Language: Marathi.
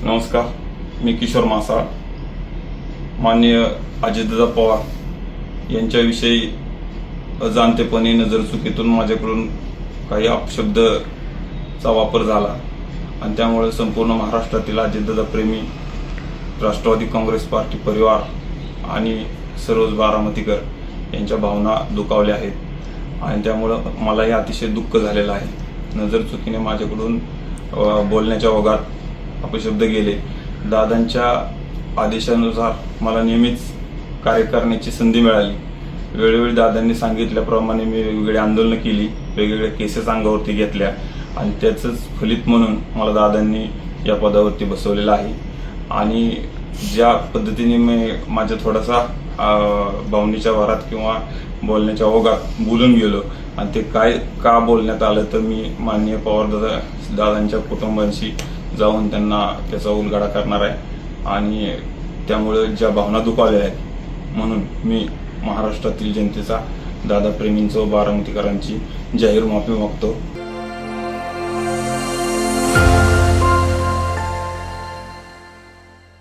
नमस्कार, मी किशोर मासाळ. माननीय अजितदादा पवार यांच्याविषयी अजाणतेपणे नजरचुकीतून माझ्याकडून काही अपशब्दचा वापर झाला आणि त्यामुळे संपूर्ण महाराष्ट्रातील अजितदादा प्रेमी, राष्ट्रवादी काँग्रेस पार्टी परिवार आणि सर्वच बारामतीकर यांच्या भावना दुखावल्या आहेत आणि त्यामुळं मलाही अतिशय दुःख झालेलं आहे. नजरचुकीने माझ्याकडून बोलण्याच्या ओघात अपशब्द गेले. दादांच्या आदेशानुसार मला नेहमीच कार्य करण्याची संधी मिळाली. वेळोवेळी दादांनी सांगितल्याप्रमाणे मी वेगवेगळी आंदोलनं केली, वेगवेगळ्या केसेस अंगावरती घेतल्या आणि त्याचंच फलित म्हणून मला दादांनी या पदावरती बसवलेलं आहे. आणि ज्या पद्धतीने मी माझ्या थोडासा भावनेच्या भरात किंवा बोलण्याच्या ओघात बोलून गेलो आणि ते काय का बोलण्यात आलं तर मी माननीय पवार दादांच्या कुटुंबांशी जाऊन त्यांना त्याचा उलगडा करणार आहे आणि त्यामुळे ज्या भावना दुखावल्या आहेत म्हणून मी महाराष्ट्रातील जनतेचा, दादा प्रेमींचं, बारामतीकरांची जाहीर माफी मागतो.